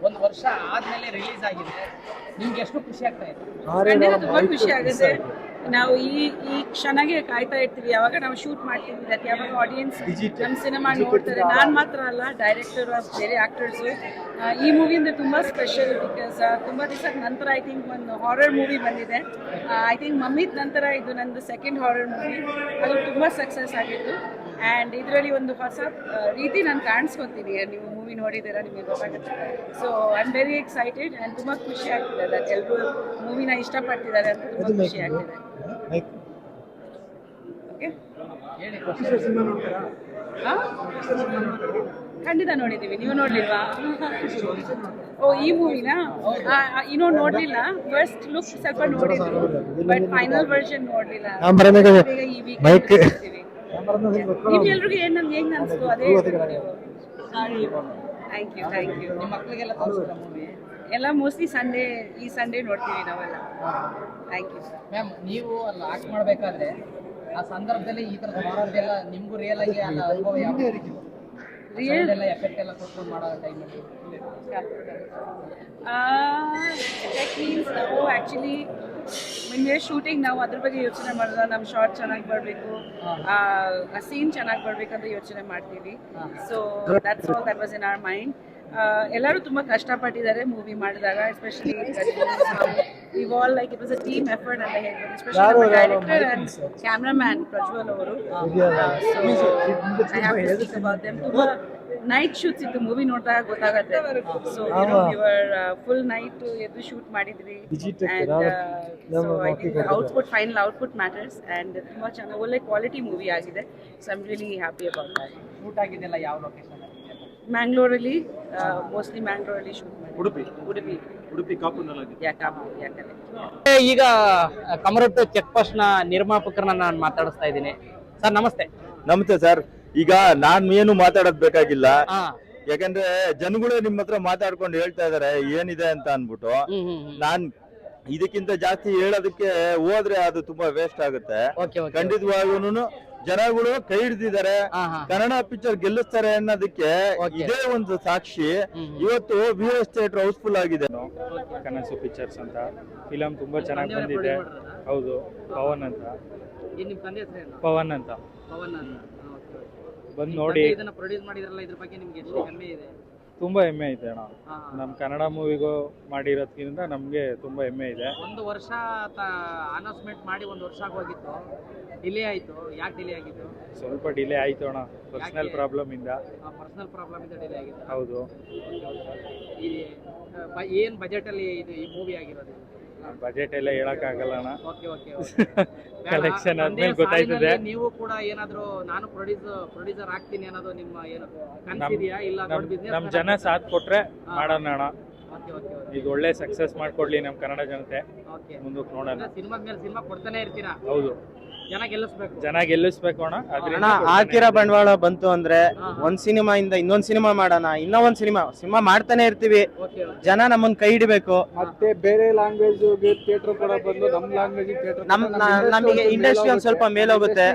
ಒಂದು ವರ್ಷ ಆದ್ಮೇಲೆ ರಿಲೀಸ್ ಆಗಿದೆ, ನಿಮ್ಗೆ ಎಷ್ಟು ಖುಷಿ ಆಗ್ತಾ ಇದೆ? ಖಂಡಿತ ತುಂಬಾ ಖುಷಿ ಆಗುತ್ತೆ. ನಾವು ಈ ಕ್ಷಣಗೆ ಕಾಯ್ತಾ ಇರ್ತೀವಿ, ಯಾವಾಗ ನಾವು ಶೂಟ್ ಮಾಡ್ತೀವಿ, ಅದಕ್ಕೆ ಯಾವಾಗ ಆಡಿಯನ್ಸ್ ನಮ್ಮ ಸಿನಿಮಾ ನೋಡ್ತಾರೆ. ನಾನು ಮಾತ್ರ ಅಲ್ಲ, ಡೈರೆಕ್ಟರ್ ಬೇರೆ ಆಕ್ಟರ್ಸು. ಈ ಮೂವಿ ಅಂದರೆ ತುಂಬ ಸ್ಪೆಷಲ್ ಬಿಕಾಸ್ ತುಂಬ ದಿವಸದ ನಂತರ ಐ ಥಿಂಕ್ ಒಂದು ಹಾರರ್ ಮೂವಿ ಬಂದಿದೆ. ಐ ಥಿಂಕ್ ಮಮ್ಮಿದ ನಂತರ ಇದು ನಂದು ಸೆಕೆಂಡ್ ಹಾರರ್ ಮೂವಿ. ಅದು ತುಂಬ ಸಕ್ಸಸ್ ಆಗಿತ್ತು ಆ್ಯಂಡ್ ಇದರಲ್ಲಿ ಒಂದು ಹೊಸ ರೀತಿ ನಾನು ಕಾಣಿಸ್ಕೊತೀನಿ. ನೀವು ಮೂವಿ ನೋಡಿದ್ದೀರಾ, ನಿಮಗೆ ಗೊತ್ತಾಗುತ್ತೆ. So I am very excited and ತುಂಬ ಖುಷಿ ಆಗ್ತಿದೆ that ಎಲ್ಲರೂ ಮೂವಿನ ಇಷ್ಟಪಡ್ತಿದ್ದಾರೆ ಅಂತ ತುಂಬ ಖುಷಿ ಆಗ್ತಿದೆ. ಓಕೆ, ಖಂಡಿತ ನೋಡಿದ್ದೀವಿ. ನೀವು ನೋಡ್ಲಿಲ್ವಾ? ಓ, ಈ ಮೂವಿನ ಇನ್ನೂ ನೋಡಲಿಲ್ಲ. ಫಸ್ಟ್ ಲುಕ್ ಸ್ವಲ್ಪ ನೋಡಿದ್ರು, ಬಟ್ ಫೈನಲ್ ವರ್ಷನ್ ನೋಡಲಿಲ್ಲ. ಈ ವೀಕ್ ನಿಮ್ಗೆಲ್ರಿಗೂ ಏನು ನಮ್ಗೆ ಹೆಂಗೆ ಅನಿಸ್ತು ಅದೇ ನೀವು. Thank you. ನಿಮ್ಮ ಮಕ್ಕಳಿಗೆಲ್ಲ ತೋರಿಸಿದ ಮೂವಿ ಎಲ್ಲ ಮೋಸ್ಟ್ಲಿ ಈ ಸಂಡೇ ನೋಡ್ತೀವಿ ನಾವೆಲ್ಲ. Thank you ma'am. ನೀವು ಅಲ್ಲಿ ಆಕ್ಟ್ ಮಾಡಬೇಕಾದ್ರೆ ಆ ಸಂದರ್ಭದಲ್ಲಿ ಈ ಥರದ ಮಾಡೋದೆಲ್ಲ ನಿಮಗೂ ರಿಯಲ್ ಆಗಿ ಅನುಭವ ಯಾವ ರಿಯಲ್ ಎಫೆಕ್ಟ್ ಎಲ್ಲ ಕೊಟ್ಕೊಂಡು ಮಾಡೋ ಟೈಮಲ್ಲಿ ಮೀನ್ಸ್ ನಾವು ಆ್ಯಕ್ಚುಲಿ ಮುಂದೆ ಶೂಟಿಂಗ್ ನಾವು ಅದ್ರ ಬಗ್ಗೆ ಯೋಚನೆ ಮಾಡಿದ್ರೆ ನಮ್ಮ ಶಾರ್ಟ್ ಚೆನ್ನಾಗಿ ಬರಬೇಕು, ಆ ಸೀನ್ ಚೆನ್ನಾಗಿ ಬರಬೇಕಂತ ಯೋಚನೆ ಮಾಡ್ತೀವಿ. So that's all that was in our mind. ಎಲ್ಲರೂ ತುಂಬ ಕಷ್ಟಪಟ್ಟಿದ್ದಾರೆ ಮೂವಿ ಮಾಡಿದಾಗ, ಎಸ್ಪೆಷಲಿ ಇವಾಲ್ like it was a team effort ಅಂತ ಹೇಳ್ಬೋದು. Especially director and cameraman Prajwal ಅವರು. I have to speak about them. ತುಂಬ ನೈಟ್ ಶೂಟ್ಸ್ ಇತ್ತು, ಮೂವಿ ನೋಡಿದಾಗ ಗೊತ್ತಾಗುತ್ತೆ. ಸೊ ಇವರ್ ಫುಲ್ ನೈಟ್ ಎದ್ದು ಶೂಟ್ ಮಾಡಿದ್ವಿ and so I think output final output matters and ತುಂಬ ಚೆನ್ನಾಗಿ ಒಳ್ಳೆ ಕ್ವಾಲಿಟಿ ಮೂವಿ ಆಗಿದೆ. So I am really happy about that. Shoot ಆಗಿದ್ದೆಲ್ಲ ಯಾವ ಲೊಕೇಶನ್? ಮ್ಯಾಂಗ್ಳೂರಲ್ಲಿ, ಮೋಸ್ಟ್ಲಿ ಮ್ಯಾಂಗ್ಳೂರಲ್ಲಿ ಶೂಟ್ ಮಾಡಿ. ಉಡುಪಿ ಕಾಪು ಯಾಕಂದ್ರೆ ಈಗ ಕಮರಟ್ಟು ಚೆಕ್ ಪೋಸ್ಟ್ ನ ನಿರ್ಮಾಪಕರನ್ನ ನಾನು ಮಾತಾಡಿಸ್ತಾ ಇದ್ದೀನಿ. ಸರ್ ನಮಸ್ತೆ. ನಮಸ್ತೆ ಸರ್. ಈಗ ನಾನ್ ಏನು ಮಾತಾಡೋದ್ ಬೇಕಾಗಿಲ್ಲ, ಯಾಕಂದ್ರೆ ಜನಗಳು ನಿಮ್ ಹತ್ರ ಮಾತಾಡ್ಕೊಂಡು ಹೇಳ್ತಾ ಇದಾರೆ ಏನಿದೆ ಅಂತ ಅನ್ಬಿಟ್ಟು. ನಾನ್ ಇದಕ್ಕಿಂತ ಜಾಸ್ತಿ ಹೇಳೋದಕ್ಕೆ ಹೋದ್ರೆ ಅದು ತುಂಬಾ ವೇಸ್ಟ್ ಆಗುತ್ತೆ. ಖಂಡಿತವಾಗ್ಲೂ ಜನಗಳು ಕೈ ಹಿಡಿದಿದ್ದಾರೆ, ಕನ್ನಡ ಪಿಕ್ಚರ್ ಗೆಲ್ಲಿಸ್ತಾರೆ ಅನ್ನೋದಕ್ಕೆ ಇದೇ ಒಂದು ಸಾಕ್ಷಿ. ಇವತ್ತು VS ಥಿಯೇಟರ್ ಹೌಸ್ಫುಲ್ ಆಗಿದೆ. ಕನಸು ಪಿಕ್ಚರ್ಸ್ ಅಂತ ಫಿಲಂ ತುಂಬಾ ಚೆನ್ನಾಗಿ ಬಂದಿದೆ. ಹೌದು, ಪವನ್ ಅಂತ. ಪವನ್ ಅಂತ ಬಂದು ನೋಡಿ. ಪ್ರೊಡ್ಯೂಸ್ ಮಾಡಿದ್ರಲ್ಲ, ಇದ್ರ ಬಗ್ಗೆ ನಿಮ್ಗೆ ಎಷ್ಟು ಹೆಮ್ಮೆ ಇದೆ? ತುಂಬಾ ಹೆಮ್ಮೆ ಇದೆ ಅಣ್ಣ. ನಮ್ ಕನ್ನಡ ಮೂವಿಗೂ ಮಾಡಿರೋದ್ಕಿಂತ ನಮ್ಗೆ ತುಂಬಾ ಹೆಮ್ಮೆ ಇದೆ. ಒಂದು ವರ್ಷ ಅನೌನ್ಸ್ಮೆಂಟ್ ಮಾಡಿ ಒಂದು ವರ್ಷ ಆಗೋಗಿತ್ತು, ಡಿಲೇ ಆಯ್ತು. ಯಾಕೆ ಡಿಲೇ ಆಗಿತ್ತು? ಸ್ವಲ್ಪ ಡಿಲೇ ಆಯ್ತು ಅಣ್ಣ, ಪರ್ಸನಲ್ ಪ್ರಾಬ್ಲಮ್ ಇಂದ. ಪರ್ಸನಲ್ ಪ್ರಾಬ್ಲಮ್ ಇಂದ ಡಿಲೇ ಆಗಿತ್ತು. ಹೌದು. ಏನ್ ಬಜೆಟ್ ಅಲ್ಲಿ ಇದು ಈ ಮೂವಿ ಆಗಿರೋದು? ಬಜೆಟ್ ಎಲ್ಲ ಹೇಳಕ್ ಆಗಲ್ಲ ಅಣ್ಣ. ಓಕೆ ಕಲೆಕ್ಷನ್ ಆದ್ಮೇಲೆ ಗೊತ್ತಾಯ್ತದೆ. ನೀವು ಕೂಡ ಏನಾದ್ರು ನಾನು ಪ್ರೊಡ್ಯೂಸರ್ ಆಗ್ತೀನಿ ಅನ್ನೋದು ನಿಮ್ಮ ಏನು ಕನಸಿದೆಯಾ? ಇಲ್ಲ ನಮ್ ಜನ ಸಾಥ್ ಕೊಟ್ರೆ ಮಾಡೋಣ ಅಣ್ಣ. ಈಗ ಒಳ್ಳೆ ಸಕ್ಸಸ್ ಮಾಡ್ಕೊಡ್ಲಿ ನಮ್ ಕನ್ನಡ ಜನತೆ. ಮುಂದಕ್ಕೆ ನೋಡೋಣ. ಸಿನಿಮಾ ಮೇಲೆ ಸಿನಿಮಾ ಕೊಡ್ತಾನೆ ಇರ್ತೀರಾ? ಹೌದು, ಜನ ಗೆಲ್ಲಿಸ್ಬೇಕು ಅಣ್ಣ. ಅಣ್ಣ ಹಾಕಿರೋ ಬಂಡವಾಳ ಬಂತು ಅಂದ್ರೆ ಒಂದ್ ಸಿನಿಮಾ ಇಂದ ಇನ್ನೊಂದ್ ಸಿನಿಮಾ ಮಾಡೋಣ, ಇನ್ನೊಂದ್ ಸಿನಿಮಾ ಮಾಡ್ತಾನೆ ಇರ್ತೀವಿ. ಜನ ನಮ್ಮನ್ ಕೈ ಹಿಡಿಬೇಕು. ಮತ್ತೆ ಬೇರೆ ಲ್ಯಾಂಗ್ವೇಜ್ ಥಿಯೇಟರ್ ಕೂಡ ಬಂದು ನಮ್ ಲ್ಯಾಂಗ್ವೇಜ್ ನಮಗೆ ಇಂಡಸ್ಟ್ರಿ ಒಂದ್ ಸ್ವಲ್ಪ ಮೇಲೋಗುತ್ತೆ.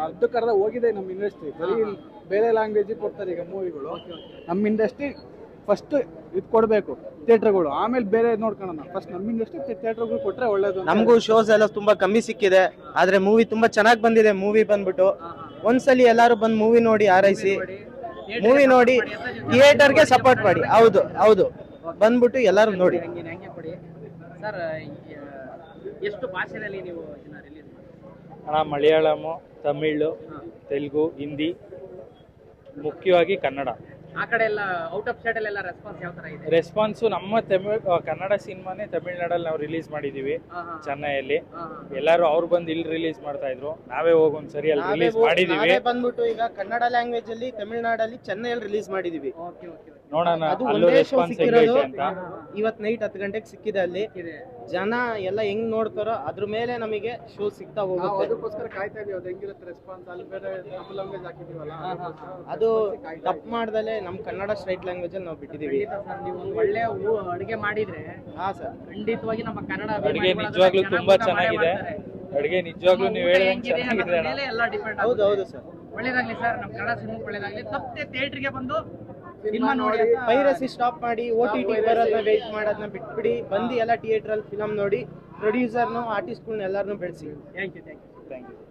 ಅರ್ಧಕ್ಕರ್ಧ ಹೋಗಿದೆ ನಮ್ ಇಂಡಸ್ಟ್ರಿ. ಬರೀ ಬೇರೆ ಲ್ಯಾಂಗ್ವೇಜ್ ಕೊಡ್ತಾರೆ ಈಗ ಮೂವಿಗಳು. ನಮ್ ಇಂಡಸ್ಟ್ರಿ ಫಸ್ಟ್ ಇದು ಕೊಡ್ಬೇಕು ಥಿಯೇಟರ್ಗಳು, ಆಮೇಲೆ ಬೇರೆ ನೋಡ್ಕೊಳ್ಳೋಣ. ಫಸ್ಟ್ ನಮ್ ಇಂಡಸ್ಟ್ರಿ ಥಿಯೇಟರ್ಗಳು ಕೊಟ್ರೆ ಒಳ್ಳೇದು. ನಮಗೂ ಶೋಸ್ ಎಲ್ಲ ತುಂಬಾ ಕಮ್ಮಿ ಸಿಕ್ಕಿದೆ, ಆದ್ರೆ ಮೂವಿ ತುಂಬಾ ಚೆನ್ನಾಗಿ ಬಂದಿದೆ. ಮೂವಿ ಬಂದ್ಬಿಟ್ಟು ಒಂದ್ಸಲಿ ಎಲ್ಲಾರು ಬಂದ್ ಮೂವಿ ನೋಡಿ ಆರೈಸಿ, ಮೂವಿ ನೋಡಿ ಥಿಯೇಟರ್ಗೆ ಸಪೋರ್ಟ್ ಮಾಡಿ. ಹೌದು ಬಂದ್ಬಿಟ್ಟು ಎಲ್ಲಾರು ನೋಡಿ. ಸರ್, ಎಷ್ಟು ಭಾಷೆಯಲ್ಲಿ ನೀವು ರಿಲೀಸ್ ಅಣ್ಣ? ಮಲಯಾಳಂ, ತಮಿಳು, ತೆಲುಗು, ಹಿಂದಿ, ಮುಖ್ಯವಾಗಿ ಕನ್ನಡ. ಆ ಕಡೆ ಎಲ್ಲ ಔಟ್ ಆಫ್ ಸ್ಟೇಟ್ ಎಲ್ಲ ರೆಸ್ಪಾನ್ಸ್ ಯಾವ ತರ ಇದೆ? ರೆಸ್ಪಾನ್ಸು ನಮ್ಮ ಕನ್ನಡ ಸಿನಿಮಾನೇ ತಮಿಳ್ನಾಡಲ್ಲಿ ನಾವು ರಿಲೀಸ್ ಮಾಡಿದೀವಿ, ಚೆನ್ನೈಯಲ್ಲಿ. ಎಲ್ಲರೂ ಅವ್ರು ಬಂದು ಇಲ್ಲಿ ರಿಲೀಸ್ ಮಾಡ್ತಾ ಇದ್ರು, ನಾವೇ ಹೋಗಿ ಒಂದ್ಸರಿ ಅಲ್ಲಿ ರಿಲೀಸ್ ಮಾಡಿದೀವಿ. ಬಂದ್ಬಿಟ್ಟು ಈಗ ಕನ್ನಡ ಲ್ಯಾಂಗ್ವೇಜ್ ಅಲ್ಲಿ ತಮಿಳ್ನಾಡಲ್ಲಿ ಚೆನ್ನೈಯಲ್ಲಿ ರಿಲೀಸ್ ಮಾಡಿದೀವಿ. ನೋಡೋಣ ಅಲ್ಲೂ ರೆಸ್ಪಾನ್ಸ್ ಹೆಂಗೈತೆ ಅಂತ. ಇವತ್ ನೈಟ್ 10 ಗಂಟೆಗೆ ಸಿಕ್ಕಿದೆ. ಅಲ್ಲಿ ಜನ ಎಲ್ಲ ಹೆಂಗ್ ನೋಡ್ತಾರೋ ಅದ್ರ ಮೇಲೆ ನಮಗೆ ಶೋ ಸಿಗ್ತಾ ಹೋಗುತ್ತೆ. ಅದಕ್ಕೋಸ್ಕರ ಕಾಯ್ತಾ ಇದೀವಿ, ಅದು ಹೆಂಗಿರುತ್ತೆ ರೆಸ್ಪಾನ್ಸ್. ಅಲ್ಲಿ ಬೇರೆ ತಮಿಳ್ ಲ್ಯಾಂಗ್ವೇಜ್ ಹಾಕಿದೀವಲ್ಲ, ಅದು ತಪ್ಪು ಮಾಡ್ದಲೆ ನಮ್ ಕನ್ನಡ ಸ್ಟ್ರೈಟ್ ಲ್ಯಾಂಗ್ವೇಜ್ ಅಲ್ಲಿ ನಾವು ಬಿಟ್ಟಿದೀವಿ. ನೀವು ಒಳ್ಳೆ ಅಡುಗೆ ಮಾಡಿದ್ರೆ ಸರ್ ಖಂಡಿತವಾಗಿ ನಮ್ಮ ಕನ್ನಡ ಅಡುಗೆ ನಿಜವಾಗ್ಲೂ ತುಂಬಾ ಚೆನ್ನಾಗಿದೆ. ಅಡುಗೆ ನಿಜವಾಗ್ಲೂ ನೀವು ಹೇಳಿದಂಗೆ ಚೆನ್ನಾಗಿದೆ ಅಣ್ಣ. ಎಲ್ಲ ಡಿಪೆಂಡ್. ಹೌದು ಸರ್, ಒಳ್ಳೇದಾಗ್ಲಿ ಸರ್, ನಮ್ಮ ಕನ್ನಡ ಸಿನಿಮಾ ಒಳ್ಳೇದಾಗ್ಲಿ. ತಪ್ಪದೆ ಥಿಯೇಟರ್ಗೆ ಬಂದು ಸಿನಿಮಾ ನೋಡಿ ಪೈರಸಿ ಸ್ಟಾಪ್ ಮಾಡಿ OTT ಬರೋದನ್ನ ವೇಟ್ ಮಾಡೋದನ್ನ ಬಿಟ್ಬಿಡಿ, ಬಂದು ಎಲ್ಲ ಥಿಯೇಟರ್ ಅಲ್ಲಿ ಫಿಲಮ್ ನೋಡಿ, ಪ್ರೊಡ್ಯೂಸರ್ನು ಆರ್ಟಿಸ್ಟ್ಗಳನ್ನ ಎಲ್ಲಾರನ್ನೂ ಬೆಳೆಸಿ. Thank you thank you.